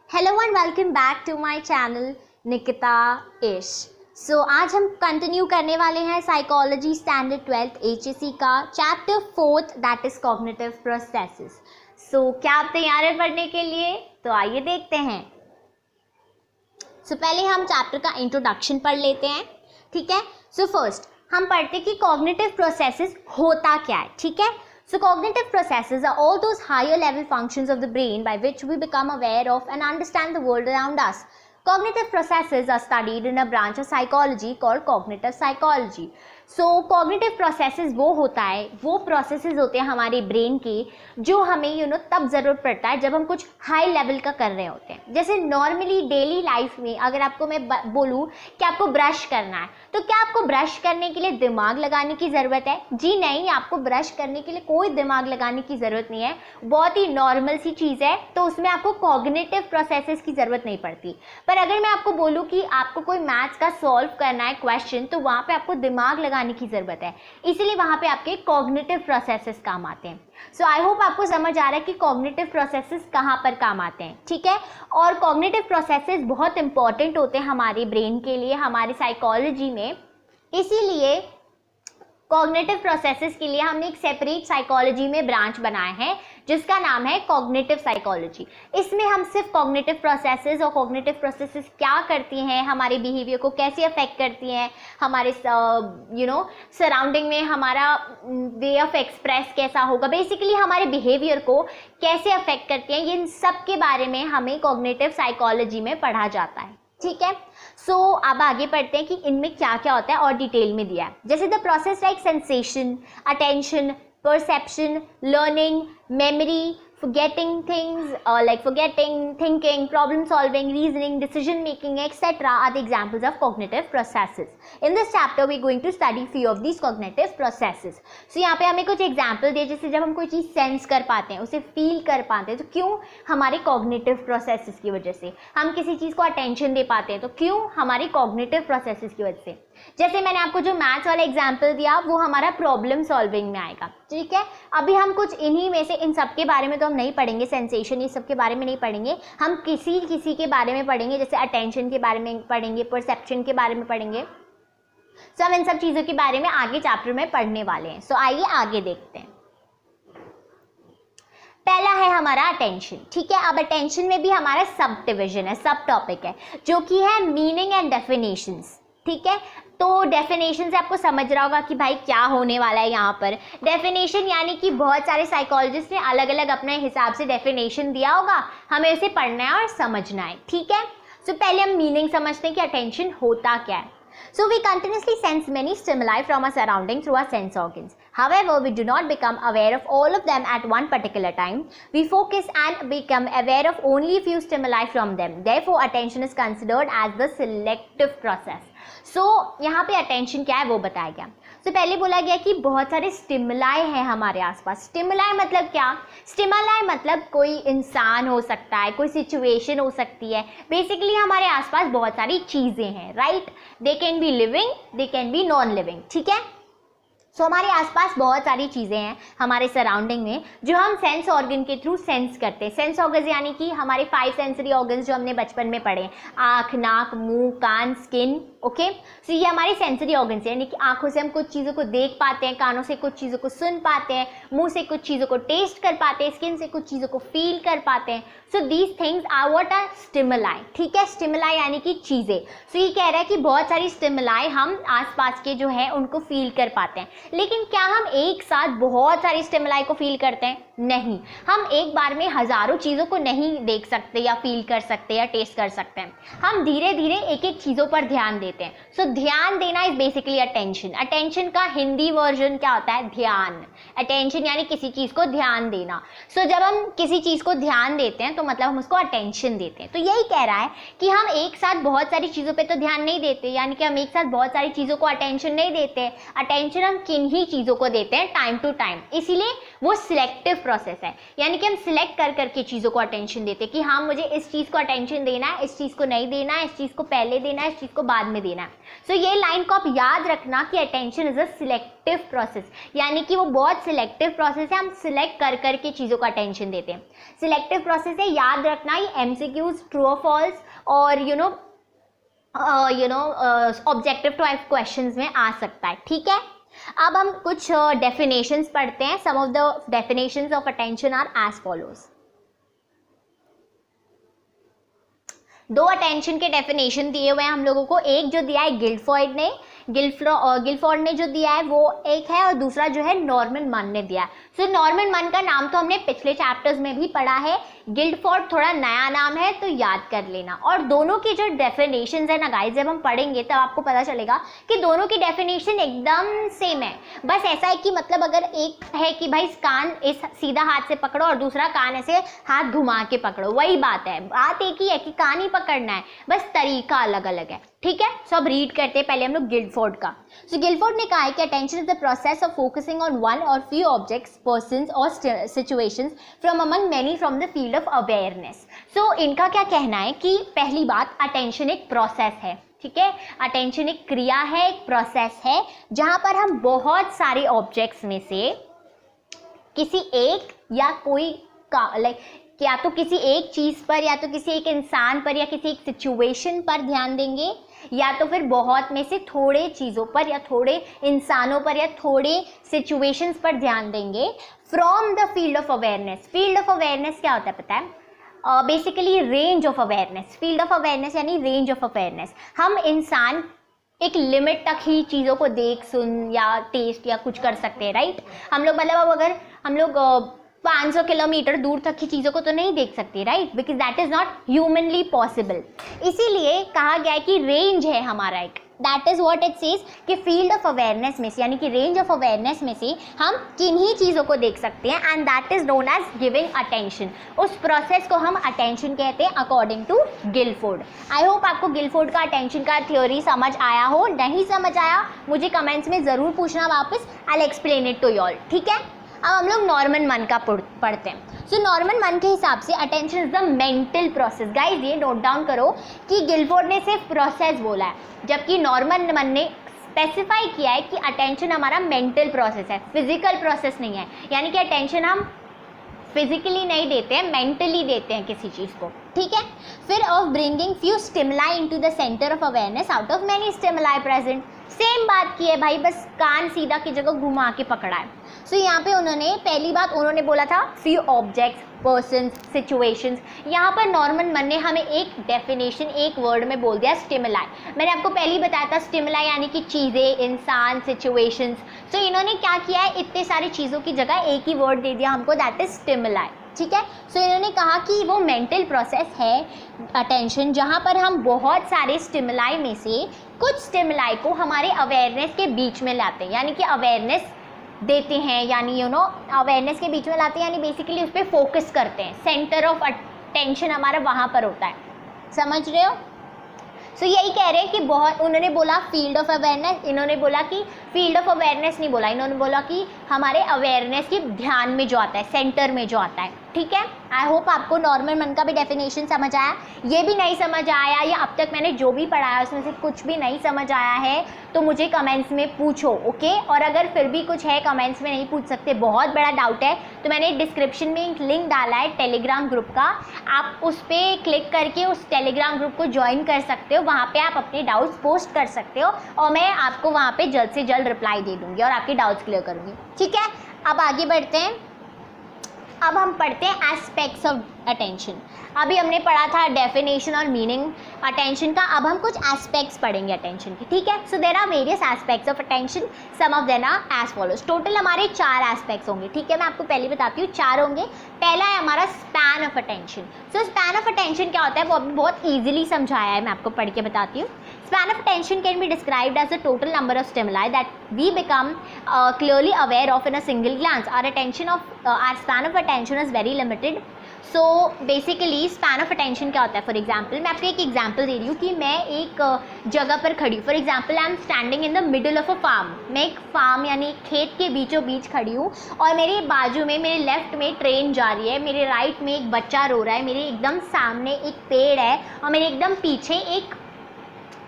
Hello and welcome back to my channel Nikita Ish. So आज हम continue करने वाले हैं साइकोलॉजी स्टैंडर्ड 12th HSC का chapter 4th that is cognitive processes. So क्या आप तैयार हैं पढ़ने के लिए? तो आइए देखते हैं। पहले हम चैप्टर का इंट्रोडक्शन पढ़ लेते हैं, ठीक है। फर्स्ट हम पढ़ते हैं कि कॉग्निटिव प्रोसेसेस होता क्या है, ठीक है। So cognitive processes are all those higher level functions of the brain by which we become aware of and understand the world around us. Cognitive processes are studied in a branch of psychology called cognitive psychology. So cognitive processes वो होता है, वो processes होते हैं हमारे brain के जो हमें तब ज़रूरत पड़ता है जब हम कुछ हाई लेवल का कर रहे होते हैं। जैसे नॉर्मली डेली लाइफ में अगर आपको मैं बोलूँ कि आपको ब्रश करना है, तो क्या आपको ब्रश करने के लिए दिमाग लगाने की ज़रूरत है? जी नहीं, आपको ब्रश करने के लिए कोई दिमाग लगाने की ज़रूरत नहीं है, बहुत ही नॉर्मल सी चीज़ है, तो उसमें आपको कॉग्निटिव प्रोसेसेस की ज़रूरत नहीं पड़ती। पर अगर मैं आपको बोलूँ कि आपको कोई मैथ्स का सॉल्व करना है क्वेश्चन, तो वहाँ पे आपको दिमाग लगाने की ज़रूरत है, इसीलिए वहाँ पे आपके कॉग्निटिव प्रोसेसेस काम आते हैं। सो आई होप आपको समझ आ रहा है कि कॉग्निटिव प्रोसेसेस कहाँ पर काम आते हैं, ठीक है। और कॉग्निटिव प्रोसेसेस बहुत इंपॉर्टेंट होते हैं हमारे ब्रेन के लिए, हमारी साइकोलॉजी में, इसीलिए कॉग्निटिव प्रोसेसेस के लिए हमने एक सेपरेट साइकोलॉजी में ब्रांच बनाया है जिसका नाम है कॉग्निटिव साइकोलॉजी। इसमें हम सिर्फ कॉग्निटिव प्रोसेसेस और कॉग्निटिव प्रोसेसेस क्या करती हैं, हमारे बिहेवियर को कैसे अफेक्ट करती हैं, हमारे सराउंडिंग में हमारा वे ऑफ एक्सप्रेस कैसा होगा, बेसिकली हमारे बिहेवियर को कैसे अफेक्ट करती हैं, इन सब के बारे में हमें कॉग्निटिव साइकोलॉजी में पढ़ा जाता है, ठीक है। अब आगे पढ़ते हैं कि इनमें क्या क्या होता है और डिटेल में दिया है। जैसे the process like sensation, attention, perception, learning, memory, forgetting things like forgetting, thinking, problem solving, reasoning, decision making, etc. are the examples of cognitive processes. In this chapter we are going to study few of these cognitive processes. So यहाँ पे हमें कुछ example दिए, जैसे जब हम कोई चीज़ sense कर पाते हैं, उसे फील कर पाते हैं, तो क्यों? हमारे कॉग्निटिव प्रोसेसेस की वजह से। हम किसी चीज़ को अटेंशन दे पाते हैं, तो क्यों? हमारी कॉग्निटिव प्रोसेसेस की वजह से। जैसे मैंने आपको जो मैथ्स वाला एग्जाम्पल दिया वो हमारा प्रॉब्लम सॉल्विंग में आएगा, ठीक है। अभी हम कुछ इन्हीं में से, इन सब के बारे में तो हम नहीं पढ़ेंगे, सेंसेशन ये सब के बारे में नहीं पढ़ेंगे, हम किसी के बारे में पढ़ेंगे, जैसे अटेंशन के बारे में पढ़ेंगे, परसेप्शन के बारे में पढ़ेंगे। हम इन सब चीज़ों के बारे में आगे चैप्टर में पढ़ने वाले हैं। आइए आगे देखते हैं। पहला है हमारा अटेंशन, ठीक है। अब अटेंशन में भी हमारा सब डिविजन है, सब टॉपिक है, जो कि है मीनिंग एंड डेफिनेशंस, ठीक है। तो डेफिनेशन से आपको समझ रहा होगा कि भाई क्या होने वाला है यहाँ पर। डेफिनेशन यानी कि बहुत सारे साइकोलॉजिस्ट ने अलग अलग अपने हिसाब से डेफिनेशन दिया होगा, हमें उसे पढ़ना है और समझना है, ठीक है। पहले हम मीनिंग समझते हैं कि अटेंशन होता क्या है। So we continuously sense many stimuli from our surroundings through our sense organs. However, we do not become aware of all of them at one particular time. We focus and become aware of only a few stimuli from them. Therefore, attention is considered as the selective process. यहाँ पे attention क्या है वो बताया गया। पहले बोला गया कि बहुत सारे स्टिमुलाई हैं हमारे आसपास। स्टिमुलाई मतलब क्या? स्टिमुलाई मतलब कोई इंसान हो सकता है, कोई सिचुएशन हो सकती है, बेसिकली हमारे आसपास बहुत सारी चीज़ें हैं, right. They can be living, they can be non living, ठीक है। हमारे आसपास बहुत सारी चीज़ें हैं हमारे सराउंडिंग में जो हम सेंस ऑर्गन के थ्रू सेंस करते हैं। सेंस ऑर्गन यानी कि हमारे 5 सेंसरी ऑर्गन्स जो हमने बचपन में पढ़े, आँख, नाक, मुंह, कान, स्किन, ओके। ये हमारे सेंसरी ऑर्गन्स हैं, यानी कि आँखों से हम कुछ चीज़ों को देख पाते हैं, कानों से कुछ चीज़ों को सुन पाते हैं, मुंह से कुछ चीज़ों को टेस्ट कर पाते हैं, स्किन से कुछ चीज़ों को फील कर पाते हैं। These things are what are stimuli, ठीक है। स्टिमुलाई यानी कि चीज़ें। ये कह रहा है कि बहुत सारी स्टिमुलाई हम आसपास के जो है उनको फील कर पाते हैं, लेकिन क्या हम एक साथ बहुत सारी स्टिमुलाई को फील करते हैं? नहीं, हम एक बार में हजारों चीज़ों को नहीं देख सकते या फील कर सकते या टेस्ट कर सकते हैं। हम धीरे धीरे एक एक चीज़ों पर ध्यान देते हैं। ध्यान देना इज बेसिकली अटेंशन। अटेंशन का हिंदी वर्जन क्या होता है? ध्यान। अटेंशन यानी किसी चीज़ को ध्यान देना। जब हम किसी चीज़ को ध्यान देते हैं तो मतलब हम उसको अटेंशन देते हैं। तो यही कह रहा है कि हम एक साथ बहुत सारी चीज़ों पे तो ध्यान नहीं देते, यानी कि हम एक साथ बहुत सारी चीज़ों को अटेंशन नहीं देते। अटेंशन हम किन ही चीज़ों को देते हैं टाइम टू टाइम, इसीलिए वो सिलेक्टिव प्रोसेस है। यानी कि हम सिलेक्ट कर करके चीज़ों को अटेंशन देते हैं कि हाँ मुझे इस चीज़ को अटेंशन देना है, इस चीज़ को नहीं देना है, इस चीज़ को पहले देना है, इस चीज़ को बाद में देना है। सो ये लाइन को आप याद रखना कि attention is a selective process, यानी कि वो बहुत सिलेक्टिव प्रोसेस है, हम सिलेक्ट कर करके चीज़ों को अटेंशन देते हैं। सिलेक्टिव प्रोसेस है, याद रखना। ये MCQs, ट्रू और फॉल्स और ऑब्जेक्टिव टाइप क्वेश्चंस में आ सकता है, ठीक है। अब हम कुछ डेफिनेशंस पढ़ते हैं। Some of the definitions of attention are as follows. 2 attention के डेफिनेशन दिए हुए हैं हम लोगों को। एक जो दिया है गिल्फोर्ड ने जो दिया है वो एक है, और दूसरा जो है नॉर्मन मन ने दिया है। सो नॉर्मन मन का नाम तो हमने पिछले चैप्टर्स में भी पढ़ा है, गिल्फोर्ड थोड़ा नया नाम है, तो याद कर लेना। और दोनों की जो डेफिनेशंस है ना गाइस, जब हम पढ़ेंगे तब आपको पता चलेगा कि दोनों की डेफिनेशन एकदम सेम है। बस ऐसा है कि मतलब अगर एक है कि भाई कान इस सीधा हाथ से पकड़ो और दूसरा कान ऐसे हाथ घुमा के पकड़ो, वही बात है, बात एक ही है कि कान ही पकड़ना है, बस तरीका अलग अलग है, ठीक है। सो अब रीड करते हैं पहले हम लोग गिल्फोर्ड का। सो गिल्फोर्ड ने कहा है कि attention is the process of focusing on one or few objects, persons or situations from among many from the field of awareness. So इनका क्या कहना है कि पहली बात, अटेंशन एक प्रोसेस है, ठीक है। अटेंशन एक क्रिया है, एक प्रोसेस है, जहां पर हम बहुत सारे ऑब्जेक्ट्स में से किसी एक या कोई का या तो किसी एक चीज़ पर, या तो किसी एक इंसान पर, या किसी एक सिचुएशन पर ध्यान देंगे, या तो फिर बहुत में से थोड़े चीज़ों पर, या थोड़े इंसानों पर, या थोड़े सिचुएशंस पर ध्यान देंगे from the field of awareness. Field of awareness क्या होता है पता है? Basically range of awareness. Field of awareness यानी रेंज ऑफ अवेयरनेस। हम इंसान एक लिमिट तक ही चीज़ों को देख, सुन या टेस्ट या कुछ कर सकते हैं, राइट। हम लोग मतलब अब अगर हम लोग 500 किलोमीटर दूर तक की चीज़ों को तो नहीं देख सकते, right, because that is not humanly possible. इसीलिए कहा गया है कि रेंज है हमारा एक, that is what it says कि फील्ड ऑफ अवेयरनेस में से, यानी कि रेंज ऑफ अवेयरनेस में से हम किन ही चीज़ों को देख सकते हैं, and that is known as giving attention. उस प्रोसेस को हम अटेंशन कहते हैं according to Guilford. I hope आपको गिल्फोर्ड का अटेंशन का थ्योरी समझ आया हो। नहीं समझ आया मुझे कमेंट्स में ज़रूर पूछना वापस, I explain it to you all, ठीक है। अब हम लोग नॉर्मन मन का पढ़ते हैं। सो नॉर्मन मन के हिसाब से attention is the mental process. Guys ये नोट डाउन करो कि गिल्फोर्ड ने सिर्फ प्रोसेस बोला है, जबकि नॉर्मन मन ने स्पेसिफाई किया है कि अटेंशन हमारा मेंटल प्रोसेस है, फिजिकल प्रोसेस नहीं है। यानी कि अटेंशन हम फिजिकली नहीं देते हैं, मेंटली देते हैं किसी चीज़ को, ठीक है। फिर of bringing few stimuli into the centre of awareness out of many stimuli present. Same बात की है भाई, बस कान सीधा की जगह घुमा के पकड़ा है। सो यहाँ पे उन्होंने पहली बात उन्होंने बोला था फ्यू ऑब्जेक्ट्स, पर्सन्स, सिचुएशंस। यहाँ पर नॉर्मन मन ने हमें एक डेफिनेशन एक वर्ड में बोल दिया, स्टिमुलाई। मैंने आपको पहले ही बताया था स्टिमुलाई यानी कि चीज़ें, इंसान, सिचुएशंस। सो इन्होंने क्या किया है, इतने सारी चीज़ों की जगह एक ही वर्ड दे दिया हमको, दैट इज स्टिमुलाई, ठीक है। सो इन्होंने कहा कि वो मेंटल प्रोसेस है अटेंशन, जहाँ पर हम बहुत सारे स्टिमुलाई में से कुछ स्टिमुलाई को हमारे अवेयरनेस के बीच में लाते हैं, यानी कि अवेयरनेस देते हैं, यानी अवेयरनेस के बीच में लाते हैं, यानी बेसिकली उस पर फोकस करते हैं। सेंटर ऑफ अटेंशन हमारा वहाँ पर होता है, समझ रहे हो। सो यही कह रहे हैं कि बहुत, उन्होंने बोला फील्ड ऑफ अवेयरनेस, इन्होंने बोला कि फील्ड ऑफ अवेयरनेस नहीं बोला, इन्होंने बोला कि हमारे अवेयरनेस के ध्यान में जो आता है, सेंटर में जो आता है, ठीक है। आई होप आपको नॉर्मल मन का भी डेफिनेशन समझ आया। ये भी नहीं समझ आया या अब तक मैंने जो भी पढ़ाया उसमें से कुछ भी नहीं समझ आया है तो मुझे कमेंट्स में पूछो, ओके। और अगर फिर भी कुछ है कमेंट्स में नहीं पूछ सकते, बहुत बड़ा डाउट है, तो मैंने डिस्क्रिप्शन में एक लिंक डाला है टेलीग्राम ग्रुप का, आप उस पर क्लिक करके उस टेलीग्राम ग्रुप को ज्वाइन कर सकते हो। वहाँ पे आप अपने डाउट्स पोस्ट कर सकते हो और मैं आपको वहाँ पे जल्द से जल्द रिप्लाई दे दूँगी और आपके डाउट्स क्लियर करूँगी, ठीक है। अब आगे बढ़ते हैं। अब हम पढ़ते हैं एस्पेक्ट्स ऑफ अटेंशन। अभी हमने पढ़ा था डेफिनेशन और मीनिंग अटेंशन का, अब हम कुछ एस्पेक्ट्स पढ़ेंगे अटेंशन के, ठीक है। So there are various aspects of attention, some of them are as follows. Total हमारे 4 एस्पेक्ट्स होंगे, ठीक है। मैं आपको पहले बताती हूँ 4 होंगे। पहला है हमारा span of attention. So span of attention क्या होता है वो अभी बहुत ईजिली समझाया है, मैं आपको पढ़ के बताती हूँ। Span of attention can be described as the total number of stimuli that we become clearly aware of in a single glance. Our span of attention is very limited. So basically span of attention क्या होता है? For example मैं आपको एक example दे रही हूँ कि मैं एक जगह पर खड़ी हूँ. For example I am standing in the middle of a farm. मैं एक फार्म यानी खेत के बीचों बीच खड़ी हूँ और मेरे बाजू में, मेरे लेफ्ट में ट्रेन जा रही है, मेरे राइट में एक बच्चा रो रहा है, मेरे एकदम सामने एक पेड़ है और मेरे एकदम पीछे एक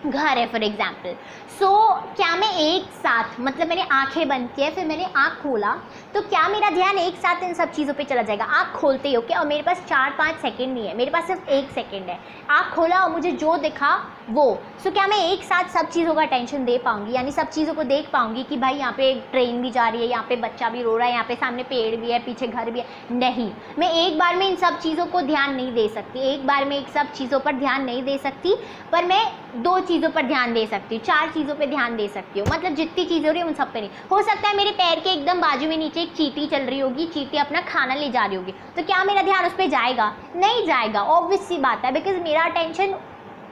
घर है फॉर एग्जाम्पल. सो क्या मैं एक साथ, मतलब मैंने आंखें बंद की है, फिर मैंने आँख खोला, तो क्या मेरा ध्यान एक साथ इन सब चीज़ों पे चला जाएगा? आँख खोलते ही ओके, और मेरे पास 4-5 सेकेंड नहीं है, मेरे पास सिर्फ 1 सेकेंड है. आँख खोला और मुझे जो दिखा वो. सो क्या मैं एक साथ सब चीज़ों का अटेंशन दे पाऊँगी, यानी सब चीज़ों को देख पाऊँगी कि भाई यहाँ पे ट्रेन भी जा रही है, यहाँ पे बच्चा भी रो रहा है, यहाँ पे सामने पेड़ भी है, पीछे घर भी है? नहीं, मैं एक बार में इन सब चीज़ों को ध्यान नहीं दे सकती, एक बार में एक सब चीज़ों पर ध्यान नहीं दे सकती, पर मैं 2 चीज़ों पर ध्यान दे सकती हूँ, 4 चीज़ों पे ध्यान दे सकती हूँ. मतलब जितनी चीज़ें हो रही है उन सब पे नहीं. हो सकता है मेरे पैर के एकदम बाजू में नीचे एक चींटी चल रही होगी, चींटी अपना खाना ले जा रही होगी, तो क्या मेरा ध्यान उस पर जाएगा? नहीं जाएगा. ऑब्वियस सी बात है, बिकॉज मेरा अटेंशन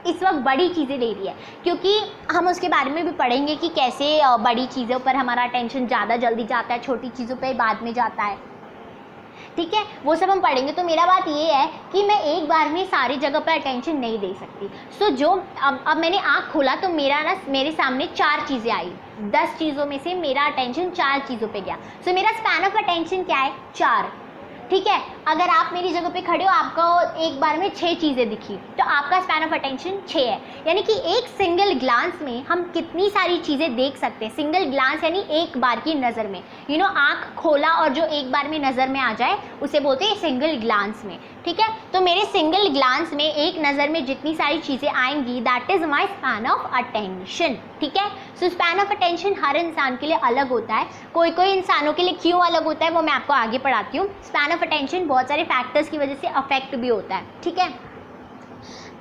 इस वक्त बड़ी चीज़ें ले रही है, क्योंकि हम उसके बारे में भी पढ़ेंगे कि कैसे बड़ी चीज़ों पर हमारा अटेंशन ज़्यादा जल्दी जाता है, छोटी चीज़ों पर बाद में जाता है. ठीक है, वो सब हम पढ़ेंगे. तो मेरा बात ये है कि मैं एक बार में सारी जगह पर अटेंशन नहीं दे सकती. सो जो अब मैंने आँख खोला तो मेरे सामने 4 चीज़ें आई. 10 चीज़ों में से मेरा अटेंशन 4 चीज़ों पे गया. सो मेरा स्पैन ऑफ अटेंशन क्या है? 4. ठीक है, अगर आप मेरी जगह पे खड़े हो, आपको एक बार में 6 चीज़ें दिखी, तो आपका स्पैन ऑफ अटेंशन 6 है. यानी कि एक सिंगल ग्लांस में हम कितनी सारी चीज़ें देख सकते हैं. सिंगल ग्लांस यानी एक बार की नज़र में, आँख खोला और जो एक बार में नज़र में आ जाए उसे बोलते हैं सिंगल ग्लांस में. ठीक है, तो मेरे सिंगल ग्लांस में एक नज़र में जितनी सारी चीज़ें आएंगी, that is my span of attention. ठीक है, सो स्पैन ऑफ अटेंशन हर इंसान के लिए अलग होता है. कोई इंसानों के लिए क्यों अलग होता है वो मैं आपको आगे पढ़ाती हूँ. स्पैन ऑफ अटेंशन बहुत सारे फैक्टर्स की वजह से अफेक्ट भी होता है. ठीक है,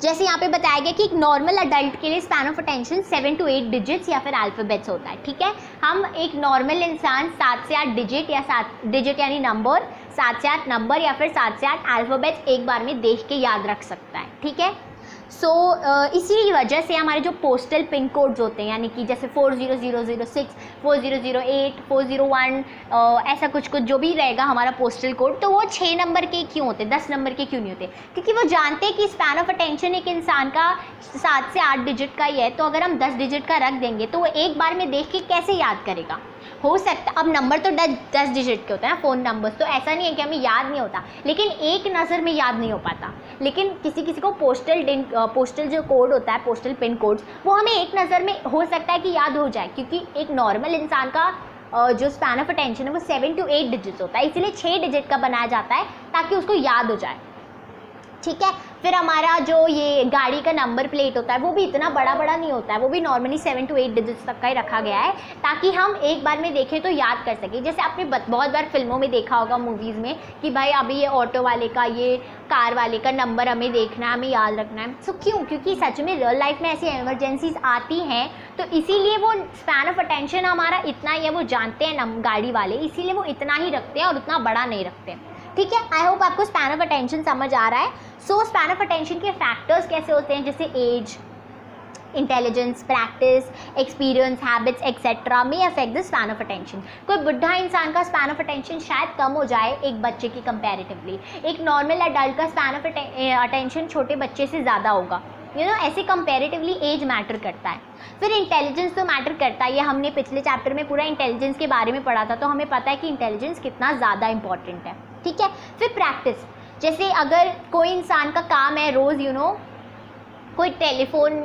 जैसे यहाँ पे बताया गया कि एक नॉर्मल अडल्ट के लिए span of attention 7 to 8 digits या फिर अल्फ़ाबेट्स होता है. ठीक है, हम एक नॉर्मल इंसान 7 से 8 डिजिट या 7 डिजिट यानी नंबर, 7 से 8 नंबर या फिर 7 से 8 अल्फ़ाबेट्स एक बार में देख के याद रख सकता है. ठीक है, सो इसी वजह से हमारे जो पोस्टल पिन कोड्स होते हैं, यानी कि जैसे 40006, 4008, 401, ऐसा कुछ जो भी रहेगा हमारा पोस्टल कोड, तो वो 6 नंबर के क्यों होते, 10 नंबर के क्यों नहीं होते? क्योंकि वो जानते हैं कि स्पैन ऑफ अटेंशन एक इंसान का 7 से 8 डिजिट का ही है, तो अगर हम 10 डिजिट का रख देंगे तो वो एक बार में देख के कैसे याद करेगा? हो सकता, अब नंबर तो 10 डिजिट के होते हैं ना, फ़ोन नंबर्स, तो ऐसा नहीं है कि हमें याद नहीं होता, लेकिन एक नज़र में याद नहीं हो पाता. लेकिन किसी को पोस्टल जो कोड होता है, पोस्टल पिन कोड्स, वो हमें एक नज़र में हो सकता है कि याद हो जाए, क्योंकि एक नॉर्मल इंसान का जो स्पैन ऑफ अटेंशन है वो 7 to 8 डिजिट्स होता है, इसीलिए 6 डिजिट का बनाया जाता है ताकि उसको याद हो जाए. ठीक है, फिर हमारा जो ये गाड़ी का नंबर प्लेट होता है वो भी इतना बड़ा नहीं होता है, वो भी नॉर्मली 7 to 8 डिजिट्स तक का ही रखा गया है ताकि हम एक बार में देखें तो याद कर सकें. जैसे आपने बहुत बार फिल्मों में देखा होगा, मूवीज़ में, कि भाई अभी ये ऑटो वाले का, ये कार वाले का नंबर हमें देखना है, हमें याद रखना है. सो क्यों? क्योंकि सच में रियल लाइफ में ऐसी एमरजेंसीज आती हैं, तो इसीलिए वो स्पैन ऑफ अटेंशन हमारा इतना ही है, वो जानते हैं गाड़ी वाले, इसीलिए वो इतना ही रखते हैं और उतना बड़ा नहीं रखते. ठीक है, आई होप आपको स्पैन ऑफ अटेंशन समझ आ रहा है. सो स्पैन ऑफ अटेंशन के फैक्टर्स कैसे होते हैं, जैसे age, intelligence, practice, experience, habits etcetera में affect the span of attention. कोई बुढ़ा इंसान का स्पैन ऑफ अटेंशन शायद कम हो जाए एक बच्चे की कंपैरेटिवली, एक नॉर्मल अडल्ट का स्पैन ऑफ अटेंशन छोटे बच्चे से ज़्यादा होगा. ऐसे कंपैरेटिवली एज मैटर करता है. फिर इंटेलिजेंस तो मैटर करता है, ये हमने पिछले चैप्टर में पूरा इंटेलिजेंस के बारे में पढ़ा था, तो हमें पता है कि इंटेलिजेंस कितना ज़्यादा इंपॉर्टेंट है. ठीक है, फिर प्रैक्टिस, जैसे अगर कोई इंसान का काम है रोज़ कोई टेलीफोन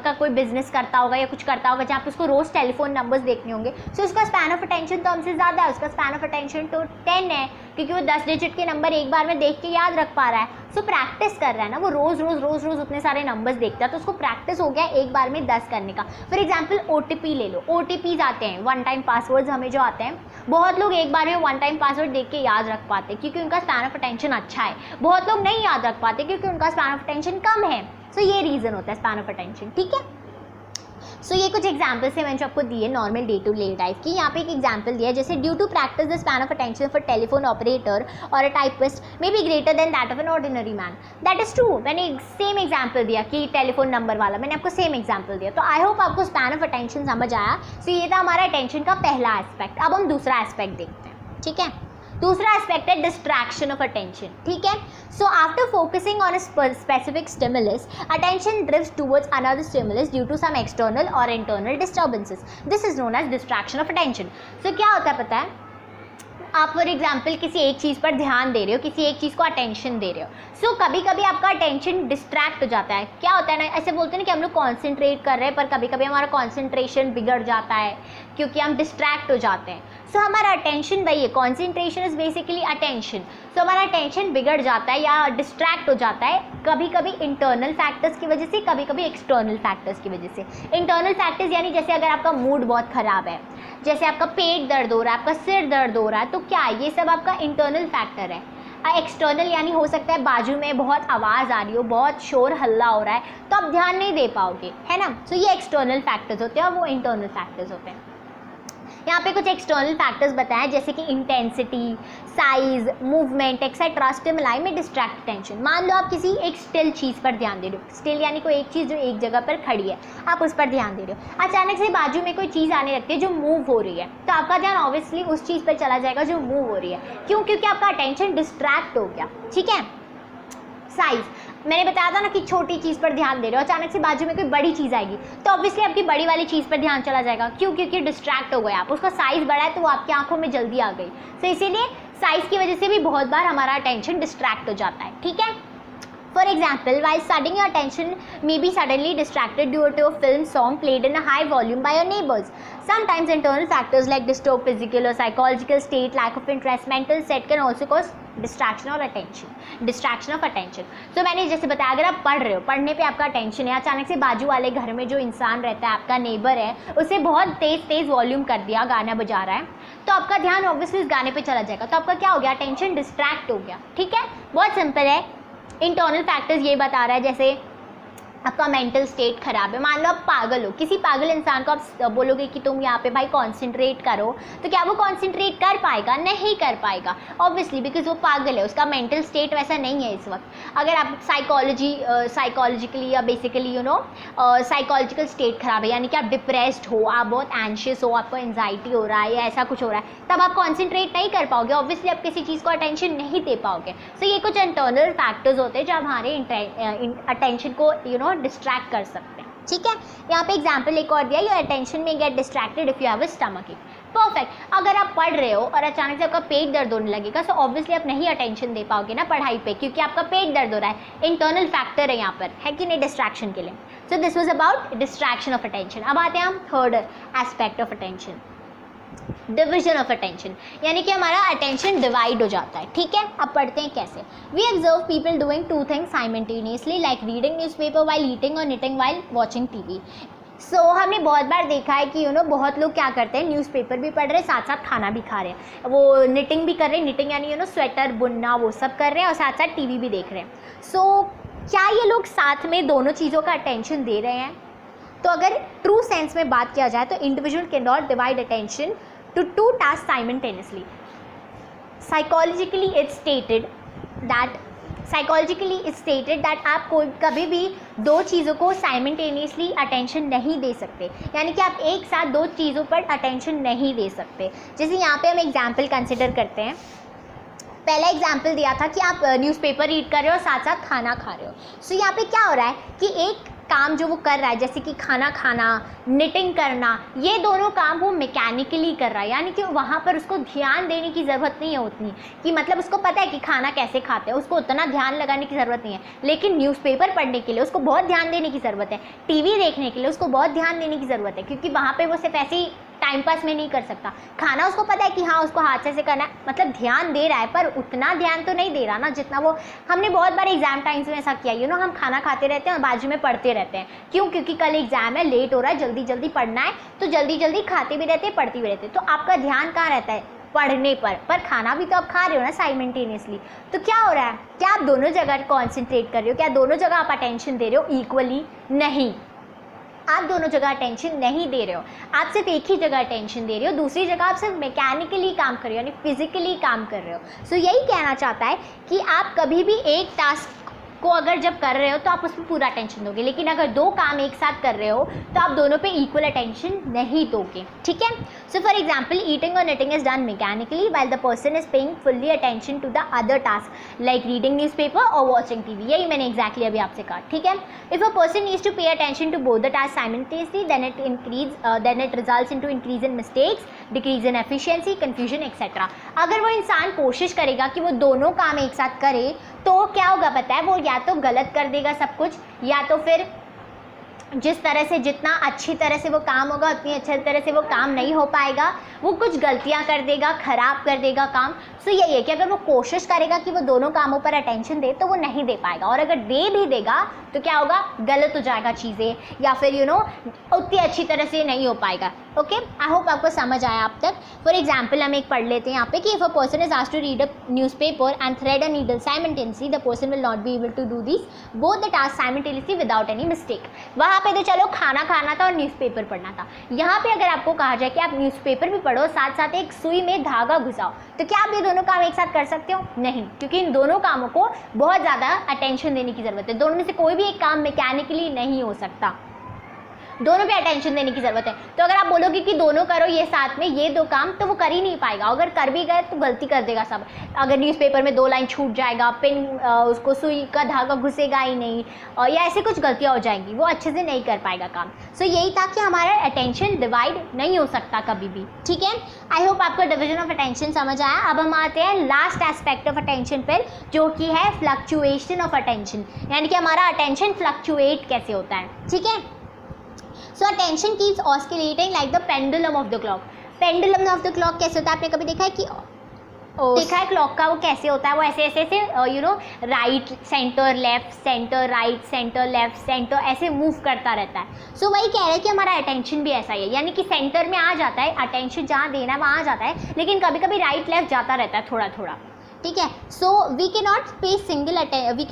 का कोई बिजनेस करता होगा या कुछ करता होगा जहाँ पे उसको रोज़ टेलीफोन नंबर्स देखने होंगे, सो उसका स्पैन ऑफ अटेंशन तो हमसे ज़्यादा है, उसका स्पैन ऑफ अटेंशन तो 10 है, क्योंकि वो 10 डिजिट के नंबर एक बार में देख के याद रख पा रहा है. सो प्रैक्टिस कर रहा है ना, वो रोज़ उतने सारे नंबर्स देखता है, तो उसको प्रैक्टिस हो गया एक बार में 10 करने का. फॉर एग्जाम्पल OTP ले लो, OTPs आते हैं, 1 टाइम पासवर्ड्स हमें जो आते हैं, बहुत लोग एक बार में 1 टाइम पासवर्ड देख के याद रख पाते क्योंकि उनका स्पैन ऑफ अटेंशन अच्छा है. बहुत लोग नहीं याद रख पाते क्योंकि उनका स्पैन ऑफ अटेंशन कम है. सो ये रीज़न होता है स्पैन ऑफ अटेंशन. ठीक है, सो ये कुछ एग्जाम्पल्स हैं मैंने जो आपको दिए normal day to day life की. यहाँ पे एक एग्जाम्पल दिया है, जैसे due to practice the span of attention for telephone operator or a typist may be greater than that of an ordinary man. That is true. मैंने same example दिया कि टेलीफोन नंबर वाला, मैंने आपको सेम एग्जाम्पल दिया. तो आई hope आपको span of attention समझ आया. सो ये था हमारा अटेंशन का पहला एस्पेक्ट. अब हम दूसरा एस्पेक्ट देखते हैं. ठीक है, दूसरा एस्पेक्ट है डिस्ट्रैक्शन ऑफ अटेंशन, ठीक है। So after focusing on a specific stimulus, attention drifts towards another stimulus due to some external or internal disturbances. This is known as distraction of attention. So क्या होता है पता है, आप for example किसी एक चीज़ पर ध्यान दे रहे हो, किसी एक चीज़ को अटेंशन दे रहे हो, सो कभी कभी आपका अटेंशन डिस्ट्रैक्ट हो जाता है। क्या होता है ना, ऐसे बोलते हैं ना कि हम लोग कॉन्सेंट्रेट कर रहे हैं पर कभी कभी हमारा कॉन्सेंट्रेशन बिगड़ जाता है क्योंकि हम डिस्ट्रैक्ट हो जाते हैं। सो हमारा अटेंशन वही है, कॉन्सेंट्रेशन इज बेसिकली अटेंशन। सो हमारा अटेंशन बिगड़ जाता है या डिस्ट्रैक्ट हो जाता है कभी कभी इंटरनल फैक्टर्स की वजह से, कभी कभी एक्सटर्नल फैक्टर्स की वजह से। इंटरनल फैक्टर्स यानी जैसे अगर आपका मूड बहुत ख़राब है, जैसे आपका पेट दर्द हो रहा है, आपका सिर दर्द हो रहा है, तो क्या ये सब आपका इंटरनल फैक्टर है। एक्सटर्नल यानी हो सकता है बाजू में बहुत आवाज़ आ रही हो, बहुत शोर हल्ला हो रहा है, तो आप ध्यान नहीं दे पाओगे, है ना। सो ये एक्सटर्नल फैक्टर्स होते हैं और वो इंटरनल फैक्टर्स होते हैं। यहाँ पे कुछ एक्सटर्नल फैक्टर्स बताएं जैसे कि intensity, size, movement etcetera stimuli में डिस्ट्रैक्ट अटेंशन। मान लो आप किसी एक स्टिल चीज़ पर ध्यान दे रहे हो, स्टिल यानी कोई एक चीज़ जो एक जगह पर खड़ी है, आप उस पर ध्यान दे रहे हो, अचानक से बाजू में कोई चीज़ आने लगती है जो मूव हो रही है, तो आपका ध्यान ऑब्वियसली उस चीज़ पर चला जाएगा जो मूव हो रही है। क्यों? क्योंकि आपका अटेंशन डिस्ट्रैक्ट हो गया, ठीक है। साइज, मैंने बताया था ना कि छोटी चीज़ पर ध्यान दे रहे हो, अचानक से बाजू में कोई बड़ी चीज़ आएगी तो ऑब्वियसली आपकी बड़ी वाली चीज़ पर ध्यान चला जाएगा। क्यों? क्योंकि डिस्ट्रैक्ट हो गए आप, उसका साइज़ बड़ा है तो वो आपकी आंखों में जल्दी आ गई। तो इसीलिए साइज़ की वजह से भी बहुत बार हमारा अटेंशन डिस्ट्रैक्ट हो जाता है, ठीक है। For example, while studying, your attention may be suddenly distracted due to a film song played in a high volume by your neighbors. Sometimes internal factors like disturbed physical or psychological state, lack of interest, mental set can also cause distraction or attention. Distraction of attention. So मैंने जैसे बताया, अगर आप पढ़ रहे हो, पढ़ने पे आपका अटेंशन है, अचानक से बाजू वाले घर में जो इंसान रहता है, आपका नेबर है, उसे बहुत तेज़ वॉल्यूम कर दिया, गाना बजा रहा है, तो आपका ध्यान ऑब्वियसली उस गाने पे चला जाएगा, तो आपका क्या हो गया, अटेंशन डिस्ट्रैक्ट हो गया, ठीक है। बहुत सिंपल है। इंटरनल फैक्टर्स ये बता रहा है, जैसे आपका मेंटल स्टेट खराब है, मान लो आप पागल हो, किसी पागल इंसान को आप बोलोगे कि तुम यहाँ पे भाई कॉन्सेंट्रेट करो, तो क्या वो कॉन्सेंट्रेट कर पाएगा? नहीं कर पाएगा ऑब्वियसली, बिकॉज वो पागल है, उसका मेंटल स्टेट वैसा नहीं है इस वक्त। अगर आप साइकोलॉजिकली या बेसिकली साइकोलॉजिकल स्टेट खराब है, यानी कि आप डिप्रेस्ड हो, आप बहुत एंशियस हो, आपको एंजाइटी हो रहा है या ऐसा कुछ हो रहा है, तब आप कॉन्सेंट्रेट नहीं कर पाओगे, ऑब्वियसली आप किसी चीज़ को अटेंशन नहीं दे पाओगे। सो ये कुछ इंटरनल फैक्टर्स होते हैं जो हमारे अटेंशन को डिस्ट्रैक्ट कर सकते हैं, ठीक है। यहाँ पे एग्जांपल एक और दिया, योर अटेंशन में get distracted if you have a stomach एक। परफेक्ट। अगर आप पढ़ रहे हो और अचानक से आपका पेट दर्द होने लगेगा, सो ऑब्वियसली आप नहीं अटेंशन दे पाओगे ना पढ़ाई पे, क्योंकि आपका पेट दर्द हो रहा है, इंटरनल फैक्टर है यहाँ पर, है कि नहीं, डिस्ट्रैक्शन के लिए। So this was about distraction of attention. अब आते हैं हम third aspect of attention, division of attention, यानी कि हमारा अटेंशन डिवाइड हो जाता है, ठीक है। अब पढ़ते हैं कैसे। We observe people doing two things simultaneously like reading newspaper while eating और knitting while watching TV. So हमने बहुत बार देखा है कि बहुत लोग क्या करते हैं, न्यूज़पेपर भी पढ़ रहे हैं, साथ साथ खाना भी खा रहे हैं, वो निटिंग भी कर रहे हैं, निटिंग यानी स्वेटर बुनना वो सब कर रहे हैं, और साथ साथ टीवी भी देख रहे हैं। सो क्या ये लोग साथ में दोनों चीज़ों का अटेंशन दे रहे हैं? तो अगर ट्रू सेंस में बात किया जाए तो individual can not divide attention to two tasks simultaneously. Psychologically it's stated that आप कोई कभी भी दो चीज़ों को साइमल्टेनियसली अटेंशन नहीं दे सकते, यानी कि आप एक साथ दो चीज़ों पर अटेंशन नहीं दे सकते। जैसे यहाँ पे हम एग्जाम्पल कंसिडर करते हैं। पहला एग्जाम्पल दिया था कि आप न्यूज़पेपर रीड कर रहे हो और साथ साथ खाना खा रहे हो। सो यहाँ पे क्या हो रहा है कि एक काम जो वो कर रहा है, जैसे कि खाना खाना, निटिंग करना, ये दोनों काम वो मैकेनिकली कर रहा है, यानी कि वहाँ पर उसको ध्यान देने की ज़रूरत नहीं है उतनी, कि मतलब उसको पता है कि खाना कैसे खाते हैं, उसको उतना ध्यान लगाने की ज़रूरत नहीं है। लेकिन न्यूज़पेपर पढ़ने के लिए उसको बहुत ध्यान देने की ज़रूरत है, टीवी देखने के लिए उसको बहुत ध्यान देने की ज़रूरत है, क्योंकि वहाँ पर वो सिर्फ ऐसे ही टाइम पास में नहीं कर सकता। खाना उसको पता है कि हाँ उसको हाथ से करना है, मतलब ध्यान दे रहा है, पर उतना ध्यान तो नहीं दे रहा ना जितना वो। हमने बहुत बार एग्जाम टाइम्स में ऐसा किया, हम खाना खाते रहते हैं और बाजू में पढ़ते रहते हैं। क्यों? क्योंकि कल एग्जाम है, लेट हो रहा है, जल्दी जल्दी पढ़ना है, तो जल्दी जल्दी खाते भी रहते हैं, पढ़ते भी रहते हैं। तो आपका ध्यान कहाँ रहता है? पढ़ने पर खाना भी तो आप खा रहे हो ना साइमल्टेनियसली। तो क्या हो रहा है? क्या आप दोनों जगह कॉन्सेंट्रेट कर रहे हो? क्या दोनों जगह आप अटेंशन दे रहे हो इक्वली? नहीं, आप दोनों जगह अटेंशन नहीं दे रहे हो, आप सिर्फ एक ही जगह अटेंशन दे रहे हो, दूसरी जगह आप सिर्फ मैकेनिकली काम कर रहे हो, यानी फिजिकली काम कर रहे हो। सो यही कहना चाहता है कि आप कभी भी एक टास्क को अगर जब कर रहे हो तो आप उसमें पूरा अटेंशन दोगे, लेकिन अगर दो काम एक साथ कर रहे हो तो आप दोनों पे इक्वल अटेंशन नहीं दोगे, ठीक है। सो फॉर एग्जाम्पल ईटिंग और knitting is done mechanically while the person is paying fully attention to the other task like reading newspaper or watching TV। यही मैंने exactly अभी आपसे कहा, ठीक है। If a person needs to pay attention to both the tasks simultaneously then it results into increase in mistakes, decrease in efficiency, confusion etc। अगर वो इंसान कोशिश करेगा कि वो दोनों काम एक साथ करे तो क्या होगा पता है, वो या तो गलत कर देगा सब कुछ, या तो फिर जिस तरह से जितना अच्छी तरह से वो काम होगा उतनी अच्छी तरह से वो काम नहीं हो पाएगा, वो कुछ गलतियां कर देगा, ख़राब कर देगा काम। सो यही है कि अगर वो कोशिश करेगा कि वो दोनों कामों पर अटेंशन दे तो वो नहीं दे पाएगा, और अगर दे भी देगा तो क्या होगा, गलत हो जाएगा चीज़ें, या फिर उतनी अच्छी तरह से नहीं हो पाएगा। ओके, आई होप आपको समझ आया अब तक। फॉर एग्जाम्पल हम एक पढ़ लेते हैं यहाँ पे कि if a person is asked to read a newspaper and thread a needle simultaneously the person will not be able to do this both the task simultaneously without any mistake. वहाँ पे तो चलो खाना खाना था और न्यूज़पेपर पढ़ना था, यहाँ पे अगर आपको कहा जाए कि आप न्यूज़पेपर भी पढ़ो साथ साथ एक सुई में धागा घुसाओ, तो क्या आप ये दोनों काम एक साथ कर सकते हो? नहीं, क्योंकि इन दोनों कामों को बहुत ज़्यादा अटेंशन देने की ज़रूरत है। दोनों में से कोई भी एक काम मैकेनिकली नहीं हो सकता, दोनों पे अटेंशन देने की ज़रूरत है। तो अगर आप बोलोगे कि दोनों करो ये साथ में ये दो काम, तो वो कर ही नहीं पाएगा, अगर कर भी गए तो गलती कर देगा सब। अगर न्यूज़पेपर में 2 लाइन छूट जाएगा, पेन उसको सुई का धागा घुसेगा ही नहीं, या ऐसे कुछ गलतियाँ हो जाएंगी, वो अच्छे से नहीं कर पाएगा काम। सो यही था कि हमारा अटेंशन डिवाइड नहीं हो सकता कभी भी, ठीक है। आई होप आपको डिविजन ऑफ अटेंशन समझ आया। अब हम आते हैं लास्ट एस्पेक्ट ऑफ अटेंशन पर, जो कि है फ्लक्चुएशन ऑफ अटेंशन, यानी कि हमारा अटेंशन फ्लक्चुएट कैसे होता है, ठीक है। So attention keeps oscillating like the pendulum of the clock। pendulum of the clock कैसे होता है, आपने कभी देखा है कि देखा है क्लॉक का वो कैसे होता है, वो ऐसे ऐसे ऐसे right centre left centre right centre left centre ऐसे मूव करता रहता है। सो वही कह रहे हैं कि हमारा अटेंशन भी ऐसा ही है, यानी कि सेंटर में आ जाता है, अटेंशन जहाँ देना है वहाँ आ जाता है, लेकिन कभी कभी राइट लेफ्ट जाता रहता है थोड़ा थोड़ा, ठीक है। So we can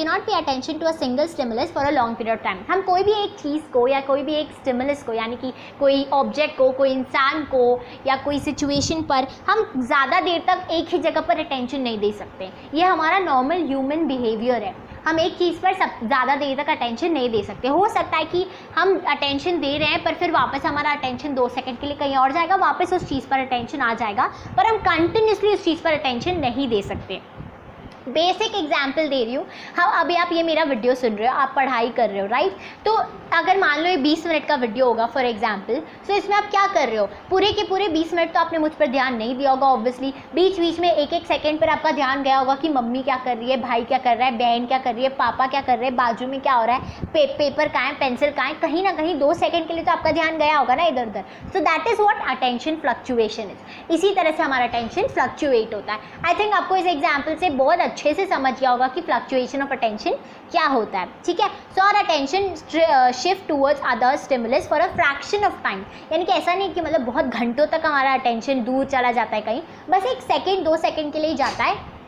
not pay attention to a single stimulus for a long period of time. हम कोई भी एक चीज़ को या कोई भी एक स्टिमुलस को, यानी कि कोई ऑब्जेक्ट को, कोई इंसान को या कोई सिचुएशन पर हम ज़्यादा देर तक एक ही जगह पर अटेंशन नहीं दे सकते। ये हमारा नॉर्मल ह्यूमन बिहेवियर है, हम एक चीज़ पर ज़्यादा देर तक अटेंशन नहीं दे सकते। हो सकता है कि हम अटेंशन दे रहे हैं पर फिर वापस हमारा अटेंशन 2 सेकंड के लिए कहीं और जाएगा, वापस उस चीज़ पर अटेंशन आ जाएगा, पर हम कंटिन्यूसली उस चीज़ पर अटेंशन नहीं दे सकते। बेसिक एग्जाम्पल दे रही हूँ। हाँ, अभी आप ये मेरा वीडियो सुन रहे हो, आप पढ़ाई कर रहे हो, राइट। तो अगर मान लो ये 20 मिनट का वीडियो होगा फॉर एग्जाम्पल, सो इसमें आप क्या कर रहे हो, पूरे के पूरे 20 मिनट तो आपने मुझ पर ध्यान नहीं दिया होगा ऑब्वियसली। बीच बीच में एक एक सेकंड पर आपका ध्यान गया होगा कि मम्मी क्या कर रही है, भाई क्या कर रहा है, बहन क्या कर रही है, पापा क्या कर रहे हैं, बाजू में क्या हो रहा है, पेपर कहाँ है, पेंसिल कहाँ है, कहीं ना कहीं 2 सेकंड के लिए तो आपका ध्यान गया होगा ना इधर उधर। So that is what attention fluctuation is. इसी तरह से हमारा अटेंशन फ्लक्चुएट होता है। आई थिंक आपको इस एग्जाम्पल से बहुत अच्छे से समझ गया होगा कि फ्लक्चुएशन ऑफ अटेंशन क्या होता है, ठीक है। So our attention shift towards other stimulus for a fraction of time, यानी कि ऐसा नहीं कि मतलब बहुत घंटों तक हमारा अटेंशन दूर चला जाता है कहीं, बस 1 सेकेंड 2 सेकेंड के लिए जाता है।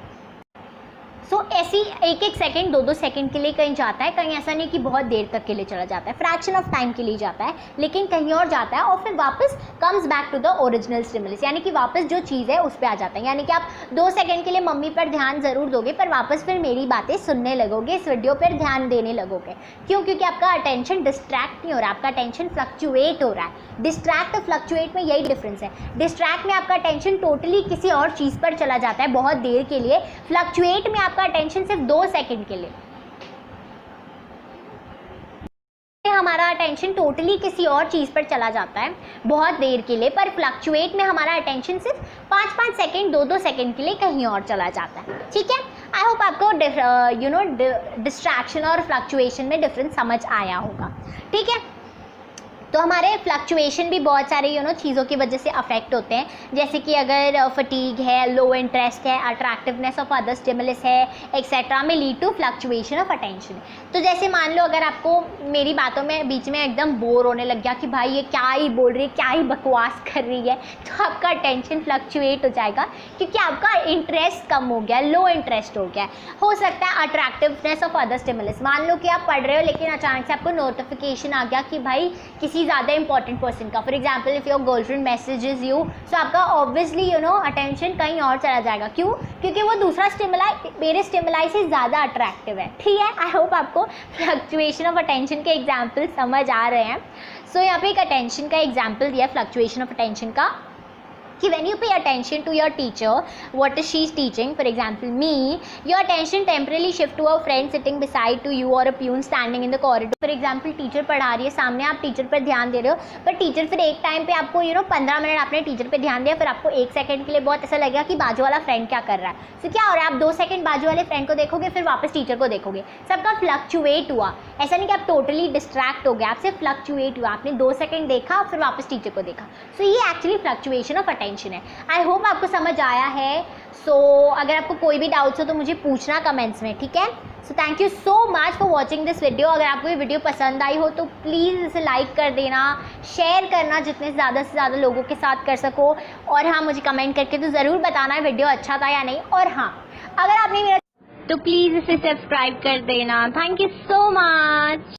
सो ऐसी 1-1 सेकेंड 2-2 सेकेंड के लिए कहीं जाता है, कहीं ऐसा नहीं कि बहुत देर तक के लिए चला जाता है, फ्रैक्शन ऑफ टाइम के लिए जाता है, लेकिन कहीं और जाता है और फिर वापस comes back to the original stimulus, यानी कि वापस जो चीज़ है उस पर आ जाता है। यानी कि आप 2 सेकेंड के लिए मम्मी पर ध्यान ज़रूर दोगे, पर वापस फिर मेरी बातें सुनने लगोगे, इस वीडियो पर ध्यान देने लगोगे। क्यों? क्योंकि आपका अटेंशन डिस्ट्रैक्ट नहीं हो रहा, आपका अटेंशन फ्लक्चुएट हो रहा है। डिस्ट्रैक्ट और फ्लक्चुएट में यही डिफरेंस है। डिस्ट्रैक्ट में आपका अटेंशन टोटली किसी और चीज़ पर चला जाता है बहुत देर के लिए, फ्लक्चुएट में आपका अटेंशन सिर्फ 2 सेकंड के लिए, हमारा अटेंशन टोटली किसी और चीज़ पर चला जाता है बहुत देर के लिए, पर फ्लक्चुएट में हमारा अटेंशन सिर्फ 5-5 सेकेंड 2-2 सेकेंड के लिए कहीं और चला जाता है, ठीक है। आई होप आपको डिस्ट्रैक्शन और फ्लक्चुएशन में डिफरेंस समझ आया होगा, ठीक है। तो हमारे फ्लक्चुएशन भी बहुत सारे चीज़ों की वजह से अफेक्ट होते हैं, जैसे कि अगर फटीग है, लो इंटरेस्ट है, अट्रैक्टिवनेस ऑफ अदर स्टिमुलस है etcetera may lead to fluctuation of attention. तो जैसे मान लो अगर आपको मेरी बातों में बीच में एकदम बोर होने लग गया कि भाई ये क्या ही बोल रही है, क्या ही बकवास कर रही है, तो आपका अटेंशन फ्लक्चुएट हो जाएगा क्योंकि आपका इंटरेस्ट कम हो गया, लो इंटरेस्ट हो गया। हो सकता है अट्रैक्टिवनेस ऑफ अदर स्टिमुलस, मान लो कि आप पढ़ रहे हो लेकिन अचानक से आपको नोटिफिकेशन आ गया कि भाई किसी बाकी ज़्यादा इंपॉर्टेंट पर्सन का। For example if your girlfriend messages you, so आपका ऑब्वियसली अटेंशन कहीं और चला जाएगा। क्यों? क्योंकि वो दूसरा स्टिमुलाई मेरे स्टिमुलाई से ज़्यादा अट्रैक्टिव है। ठीक है, आई होप आपको फ्लक्चुएशन ऑफ अटेंशन के एग्जाम्पल समझ आ रहे हैं। सो यहाँ पे एक अटेंशन का एग्जाम्पल दिया है फ्लक्चुएशन ऑफ अटेंशन का, कि when you pay attention to your teacher, what is she teaching? For example, me, your attention temporarily shift to a friend sitting beside to you or a peon standing in the corridor. For example, teacher पढ़ा रही है सामने, आप teacher पर ध्यान दे रहे हो, पर टीचर फिर एक टाइम पे आपको 15 मिनट आपने टीचर पे ध्यान दिया, फिर आपको 1 सेकंड के लिए बहुत ऐसा लगेगा कि बाजू वाला फ्रेंड क्या कर रहा है। तो क्या हो रहा है, आप 2 सेकंड बाजू वाले फ्रेंड को देखोगे, फिर वापस टीचर को देखोगे। सबका फ्लक्चुएट हुआ, ऐसा नहीं कि आप टोटली डिस्ट्रैक्ट हो गए, आप सिर्फ फ्लक्चुएट हुआ, आपने 2 सेकंड देखा फिर वापस टीचर को देखा। सो ये एक्चुअली फ्लक्चुएशन ऑफ अटेंशन है। आई होप आपको समझ आया है। सो अगर आपको कोई भी डाउट्स हो तो मुझे पूछना कमेंट्स में, ठीक है। So thank you so much for watching this video. अगर आपको ये वीडियो पसंद आई हो तो प्लीज़ इसे लाइक कर देना, शेयर करना जितने ज़्यादा से ज़्यादा लोगों के साथ कर सको, और हाँ मुझे कमेंट करके तो ज़रूर बताना वीडियो अच्छा था या नहीं। और हाँ, अगर आपने मेरा तो प्लीज़ इसे सब्सक्राइब कर देना। Thank you so much.